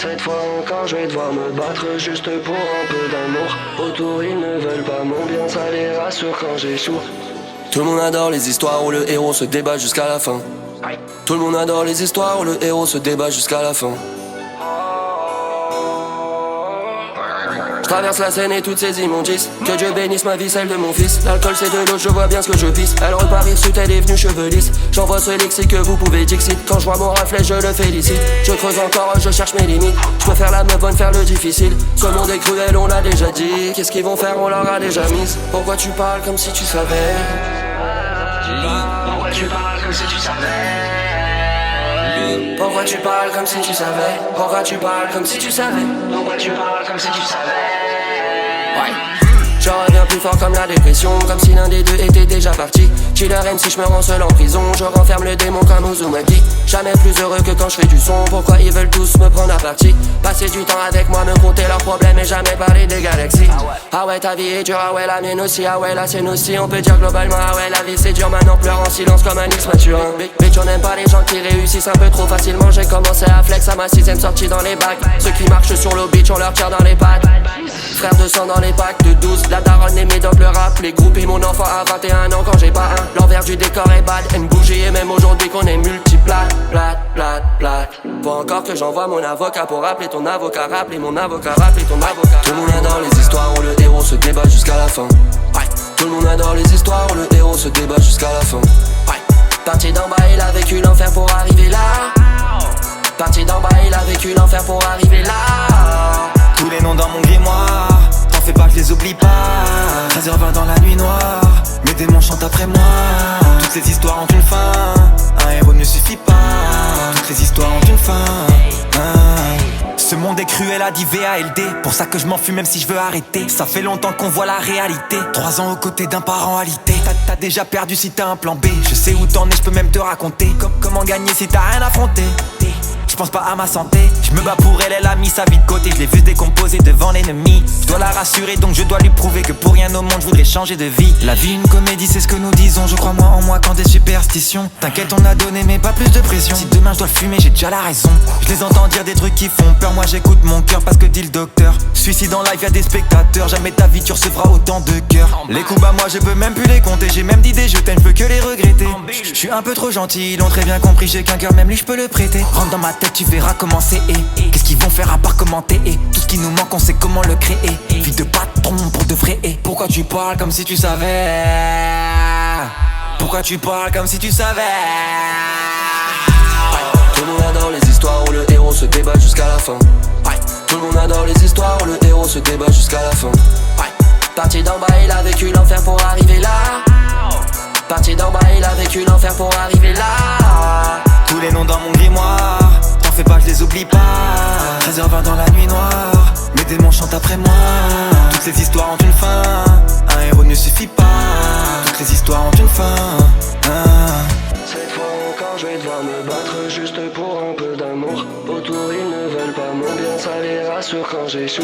Cette fois encore je vais devoir me battre juste pour un peu d'amour. Autour ils ne veulent pas mon bien, ça les rassure quand j'échoue. Tout le monde adore les histoires où le héros se débat jusqu'à la fin. Tout le monde adore les histoires où le héros se débat jusqu'à la fin. Je traverse la Seine et toutes ces immondices. Que Dieu bénisse ma vie, celle de mon fils. L'alcool c'est de l'eau, je vois bien ce que je pisse. Elle repart hirsute, elle est venue cheveux lisses. J'envoie ce lexique que vous pouvez dixit. Quand je vois mon reflet, je le félicite. Je creuse encore, je cherche mes limites. Je peux faire la meuf bonne, faire le difficile. Ce monde est cruel, on l'a déjà dit. Qu'est-ce qu'ils vont faire, on leur a déjà mise. Pourquoi tu parles comme si tu savais? Pourquoi tu parles comme si tu savais? Pourquoi tu parles comme si tu savais? Pourquoi tu parles comme si tu savais? Pourquoi tu parles comme si tu savais? Ouais. Je reviens plus fort comme la dépression, comme si l'un des deux était déjà parti. Killer MC, je me rends seul en prison, je renferme le démon comme Uzumaki. Jamais plus heureux que quand je fais du son, pourquoi ils veulent tous me prendre à partie? Passer du temps avec moi, me compter leurs problèmes et jamais parler des galaxies. Ah ouais, ta vie est dure, ah ouais, la mienne aussi, ah ouais, la sienne aussi. On peut dire globalement, ah ouais, la vie c'est dur, maintenant pleure en silence comme un X maturin. Bitch, on n'aime pas les gens qui réussissent un peu trop facilement. J'ai commencé à flex à ma 6ème sortie dans les bacs. Ceux qui marchent sur le beach, on leur tire dans les pattes. Frère de sang dans les packs de 12. La daronne et mes dogs le rap. Les groupes et mon enfant à 21 ans quand j'ai pas un. L'envers du décor est bad. Une bougie et même aujourd'hui qu'on est multiplate. Plate. Faut encore que j'envoie mon avocat pour rappeler ton avocat. Rappeler mon avocat, rappeler ton avocat. Tout le monde adore les histoires où le héros se débat jusqu'à la fin. Tout le monde adore les histoires où le héros se débat jusqu'à la fin. Parti d'en bas, il a vécu l'enfer pour arriver là. Parti d'en bas, il a vécu l'enfer pour arriver là. Tous les noms dans mon grimoire, t'en fais pas que je les oublie pas. 13h20 dans la nuit noire, mes démons chantent après moi. Toutes ces histoires ont une fin, un héros ne suffit pas. Toutes les histoires ont une fin. Ce monde est cruel, a dit VALD. Pour ça que je m'enfuis même si je veux arrêter. Ça fait longtemps qu'on voit la réalité. 3 ans aux côtés d'un parent alité. T'as déjà perdu si t'as un plan B. Je sais où t'en es, je peux même te raconter comment gagner si t'as rien affronté. Je pense pas à ma santé, je me bats pour elle, elle a mis sa vie de côté. Je l'ai vu se décomposer devant l'ennemi. Je dois la rassurer donc je dois lui prouver que pour rien au monde je voudrais changer de vie. La vie une comédie, c'est ce que nous disons. Je crois moins en moi qu'en des superstitions. T'inquiète, on a donné mais pas plus de pression. Si demain je dois le fumer, j'ai déjà la raison. Je les entends dire des trucs qui font peur. Moi j'écoute mon cœur parce que dit le docteur. Suicide en live, y'a des spectateurs. Jamais ta vie tu recevras autant de cœur. Les coups bas moi je peux même plus les compter. J'ai même d'idées, je t'aime, je peux que les regretter. Je suis un peu trop gentil, ils l'ont très bien compris. J'ai qu'un cœur, même lui je peux le prêter. Rentre dans ma tête, tu verras comment c'est. Et qu'est-ce qu'ils vont faire à part commenter? Et tout ce qui nous manque, on sait comment le créer. Vie de patron pour de vrai. Et pourquoi tu parles comme si tu savais? Pourquoi tu parles comme si tu savais? Tout le monde adore les histoires où le héros se débat jusqu'à la fin. Tout le monde adore les histoires où le héros se débat jusqu'à la fin. Parti d'en bas, il a vécu l'enfer pour arriver là. Parti d'en bas, il a vécu l'enfer pour arriver là. Tous les noms dans mon grimoire, t'en fais pas que je les oublie pas. 13h20 dans la nuit noire, mes démons chantent après moi. Toutes les histoires ont une fin, un héros ne suffit pas. Toutes les histoires ont une fin. Cette fois encore je vais devoir me battre juste pour un peu d'amour. Autour ils ne veulent pas mon bien, ça les rassure quand j'échoue.